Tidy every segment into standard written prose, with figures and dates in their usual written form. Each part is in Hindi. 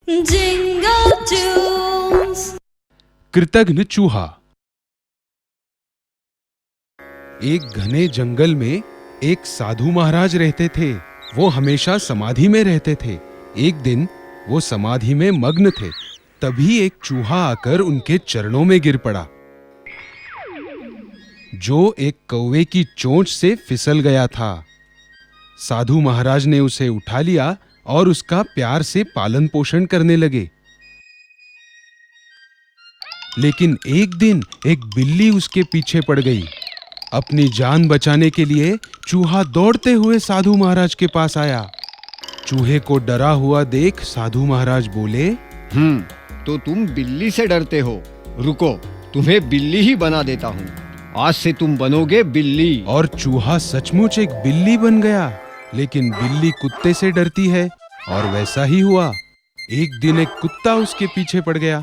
Jingle tunes. कृतघ्न चूहा। एक घने जंगल में एक साधु महाराज रहते थे। वो हमेशा समाधि में रहते थे। एक दिन वो समाधि में मग्न थे, तभी एक चूहा आकर उनके चरणों में गिर पड़ा, जो एक कौवे की चोंच से फिसल गया था। साधु महाराज ने उसे उठा लिया और उसका प्यार से पालन पोषण करने लगे। लेकिन एक दिन एक बिल्ली उसके पीछे पड़ गई। अपनी जान बचाने के लिए चूहा दौड़ते हुए साधु महाराज के पास आया। चूहे को डरा हुआ देख साधु महाराज बोले, तो तुम बिल्ली से डरते हो। रुको, तुम्हें बिल्ली ही बना देता हूँ। आज से तुम बनोगे बिल्ली। और चूहा सचमुच एक बिल्ली बन गया। लेकिन बिल्ली कुत्ते से डरती है, और वैसा ही हुआ। एक दिन एक कुत्ता उसके पीछे पड़ गया।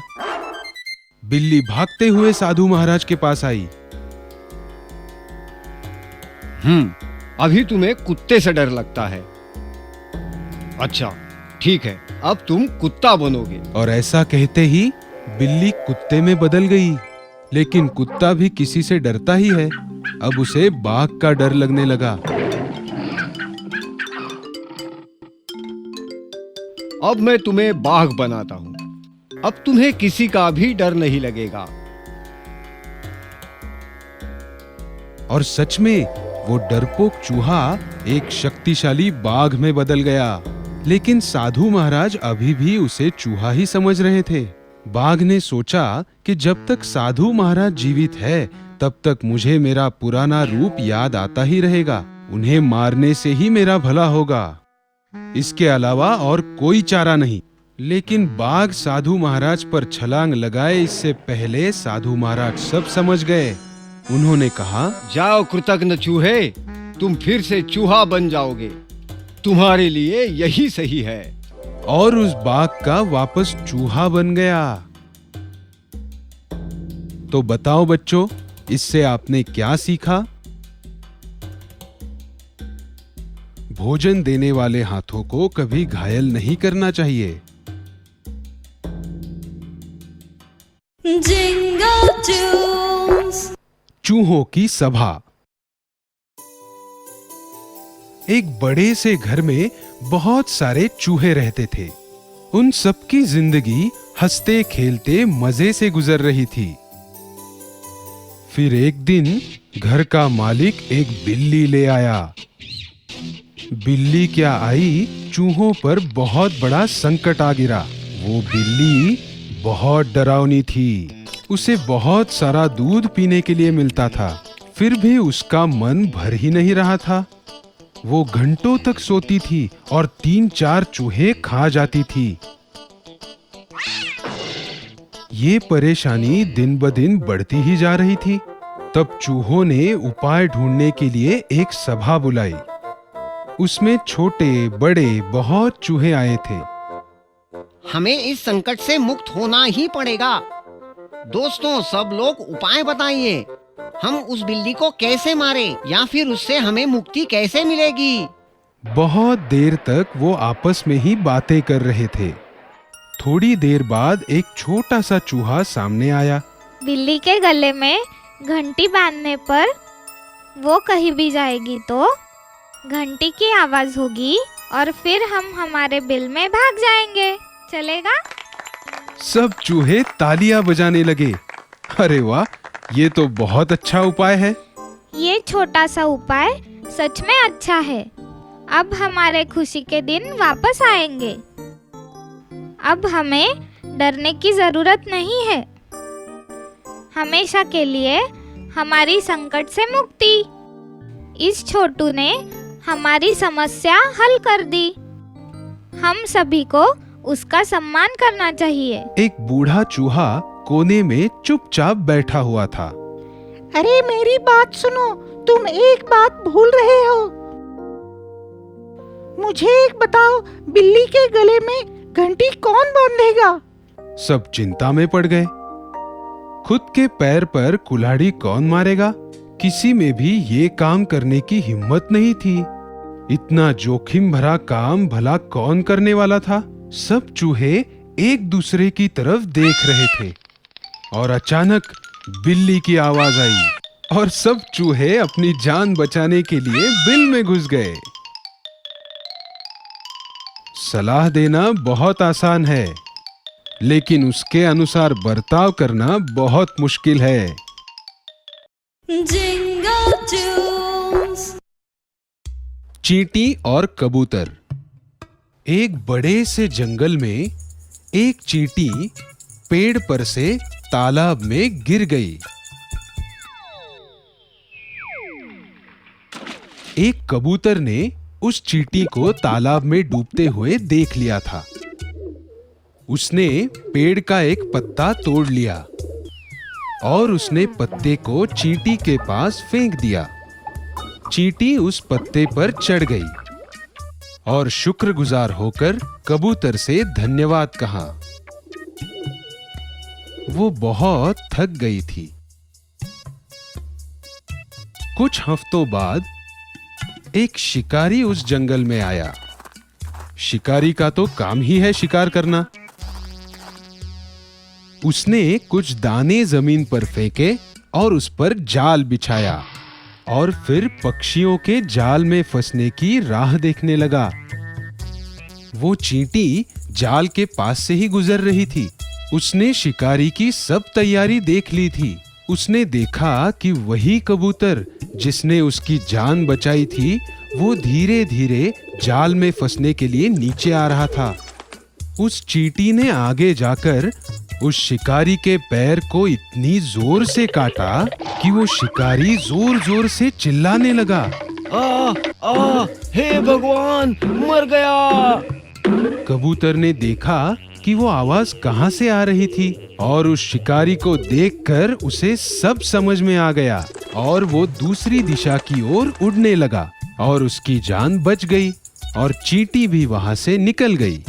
बिल्ली भागते हुए साधु महाराज के पास आई। अभी तुम्हें कुत्ते से डर लगता है। अच्छा, ठीक है, अब तुम कुत्ता बनोगे। और ऐसा कहते ही बिल्ली कुत्ते में बदल गई। लेकिन कुत्ता भी किसी से डरता ही है। अब उसे बाघ का डर लगने लगा। अब मैं तुम्हें बाघ बनाता हूँ। अब तुम्हें किसी का भी डर नहीं लगेगा। और सच में वो डरपोक चूहा एक शक्तिशाली बाघ में बदल गया। लेकिन साधु महाराज अभी भी उसे चूहा ही समझ रहे थे। बाघ ने सोचा कि जब तक साधु महाराज जीवित है, तब तक मुझे मेरा पुराना रूप याद आता ही रहेगा। उन्हें मारने से ही मेरा भला होगा, इसके अलावा और कोई चारा नहीं। लेकिन बाघ साधु महाराज पर छलांग लगाए इससे पहले साधु महाराज सब समझ गए। उन्होंने कहा, जाओ कृतघ्न चूहे, तुम फिर से चूहा बन जाओगे। तुम्हारे लिए यही सही है। और उस बाघ का वापस चूहा बन गया। तो बताओ बच्चों, इससे आपने क्या सीखा? भोजन देने वाले हाथों को कभी घायल नहीं करना चाहिए। Jingle tunes. चूहों की सभा। एक बड़े से घर में बहुत सारे चूहे रहते थे। उन सबकी जिंदगी हंसते खेलते मजे से गुजर रही थी। फिर एक दिन घर का मालिक एक बिल्ली ले आया। बिल्ली क्या आई, चूहों पर बहुत बड़ा संकट आ गिरा। वो बिल्ली बहुत डरावनी थी। उसे बहुत सारा दूध पीने के लिए मिलता था, फिर भी उसका मन भर ही नहीं रहा था। वो घंटों तक सोती थी और 3-4 चूहे खा जाती थी। ये परेशानी दिन ब दिन बढ़ती ही जा रही थी। तब चूहों ने उपाय ढूंढने के लिए एक सभा बुलाई। उसमें छोटे बड़े बहुत चूहे आए थे। हमें इस संकट से मुक्त होना ही पड़ेगा। दोस्तों, सब लोग उपाय बताइए। हम उस बिल्ली को कैसे मारें, या फिर उससे हमें मुक्ति कैसे मिलेगी? बहुत देर तक वो आपस में ही बातें कर रहे थे। थोड़ी देर बाद एक छोटा सा चूहा सामने आया। बिल्ली के गले में घंटी बांधने पर वो कहीं भी जाएगी तो घंटी की आवाज होगी, और फिर हम हमारे बिल में भाग जाएंगे। चलेगा? सब चूहे तालियां बजाने लगे। अरे वाह, ये तो बहुत अच्छा उपाय है। ये छोटा सा उपाय सच में अच्छा है। अब हमारे खुशी के दिन वापस आएंगे। अब हमें डरने की जरूरत नहीं है। हमेशा के लिए हमारी संकट से मुक्ति। इस छोटू ने हमारी समस्या हल कर दी। हम सभी को उसका सम्मान करना चाहिए। एक बूढ़ा चूहा कोने में चुपचाप बैठा हुआ था। अरे मेरी बात सुनो, तुम एक बात भूल रहे हो। मुझे एक बताओ, बिल्ली के गले में घंटी कौन बांधेगा? सब चिंता में पड़ गए। खुद के पैर पर कुल्हाड़ी कौन मारेगा? किसी में भी ये काम करने की हिम्मत नहीं थी। इतना जोखिम भरा काम भला कौन करने वाला था? सब चूहे एक दूसरे की तरफ देख रहे थे और अचानक बिल्ली की आवाज आई और सब चूहे अपनी जान बचाने के लिए बिल में घुस गए। सलाह देना बहुत आसान है, लेकिन उसके अनुसार बर्ताव करना बहुत मुश्किल है। Jingle tunes. चींटी और कबूतर। एक बड़े से जंगल में एक चींटी पेड़ पर से तालाब में गिर गई। एक कबूतर ने उस चींटी को तालाब में डूबते हुए देख लिया था। उसने पेड़ का एक पत्ता तोड़ लिया और उसने पत्ते को चींटी के पास फेंक दिया। चींटी उस पत्ते पर चढ़ गई और शुक्रगुजार होकर कबूतर से धन्यवाद कहा। वो बहुत थक गई थी। कुछ हफ्तों बाद एक शिकारी उस जंगल में आया। शिकारी का तो काम ही है शिकार करना। उसने कुछ दाने जमीन पर फेंके और उस पर जाल बिछाया और फिर पक्षियों के जाल में फंसने की राह देखने लगा। वो चींटी जाल के पास से ही गुजर रही थी। उसने शिकारी की सब तैयारी देख ली थी। उसने देखा कि वही कबूतर जिसने उसकी जान बचाई थी, वो धीरे धीरे जाल में फंसने के लिए नीचे आ रहा था। उस चींटी ने आगे जाकर उस शिकारी के पैर को इतनी जोर से काटा कि वो शिकारी जोर जोर से चिल्लाने लगा। हे भगवान, मर गया। कबूतर ने देखा कि वो आवाज कहां से आ रही थी और उस शिकारी को देखकर उसे सब समझ में आ गया और वो दूसरी दिशा की ओर उड़ने लगा और उसकी जान बच गई और चींटी भी वहां से निकल गई।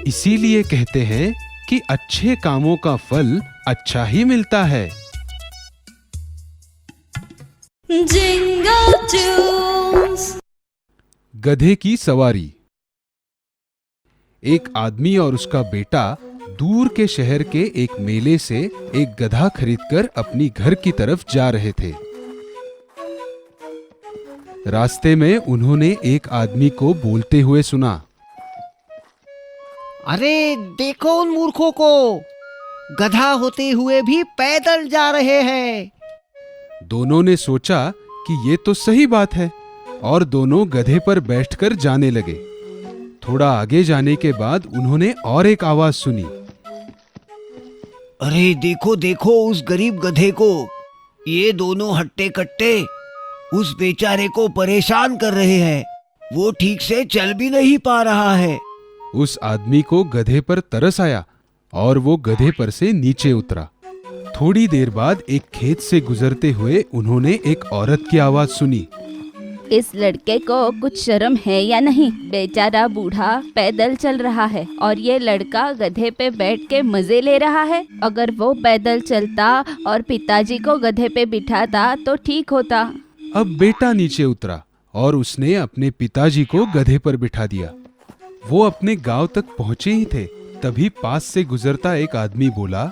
इसीलिए कहते हैं कि अच्छे कामों का फल अच्छा ही मिलता है। Jingle tunes. गधे की सवारी। एक आदमी और उसका बेटा दूर के शहर के एक मेले से एक गधा खरीदकर अपनी घर की तरफ जा रहे थे। रास्ते में उन्होंने एक आदमी को बोलते हुए सुना, अरे देखो उन मूर्खों को, गधा होते हुए भी पैदल जा रहे हैं। दोनों ने सोचा कि ये तो सही बात है और दोनों गधे पर बैठकर जाने लगे। थोड़ा आगे जाने के बाद उन्होंने और एक आवाज सुनी, अरे देखो देखो उस गरीब गधे को, ये दोनों हट्टे कट्टे उस बेचारे को परेशान कर रहे हैं। वो ठीक से चल भी नहीं पा रहा है। उस आदमी को गधे पर तरस आया और वो गधे पर से नीचे उतरा। थोड़ी देर बाद एक खेत से गुजरते हुए उन्होंने एक औरत की आवाज सुनी, इस लड़के को कुछ शर्म है या नहीं? बेचारा बूढ़ा पैदल चल रहा है और ये लड़का गधे पे बैठ के मजे ले रहा है। अगर वो पैदल चलता और पिताजी को गधे पे बिठाता तो ठीक होता। अब बेटा नीचे उतरा और उसने अपने पिताजी को गधे पर बिठा दिया। वो अपने गांव तक पहुंचे ही थे, तभी पास से गुजरता एक आदमी बोला,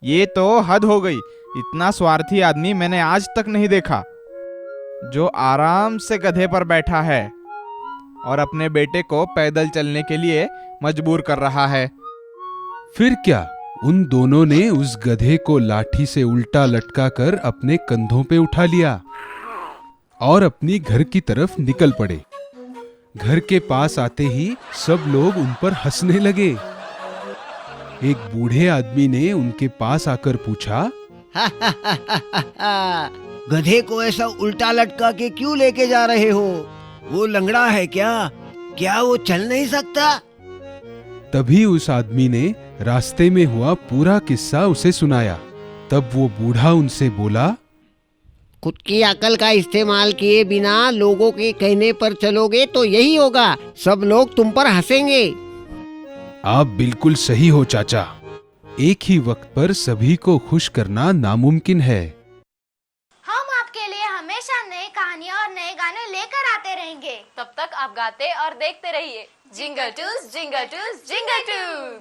ये तो हद हो गई। इतना स्वार्थी आदमी मैंने आज तक नहीं देखा, जो आराम से गधे पर बैठा है और अपने बेटे को पैदल चलने के लिए मजबूर कर रहा है। फिर क्या, उन दोनों ने उस गधे को लाठी से उल्टा लटकाकर अपने कंधों पे उठा लिया और अपनी घर की तरफ निकल पड़े। घर के पास आते ही सब लोग उन पर हंसने लगे। एक बूढ़े आदमी ने उनके पास आकर पूछा, गधे को ऐसा उल्टा लटका के क्यों लेके जा रहे हो? वो लंगड़ा है क्या? क्या वो चल नहीं सकता? तभी उस आदमी ने रास्ते में हुआ पूरा किस्सा उसे सुनाया। तब वो बूढ़ा उनसे बोला, खुद की अकल का इस्तेमाल किए बिना लोगों के कहने पर चलोगे तो यही होगा, सब लोग तुम पर हंसेंगे। आप बिल्कुल सही हो चाचा। एक ही वक्त पर सभी को खुश करना नामुमकिन है। हम आपके लिए हमेशा नई कहानियाँ और नए गाने लेकर आते रहेंगे। तब तक आप गाते और देखते रहिए jingle twos jingle twos jingle twos.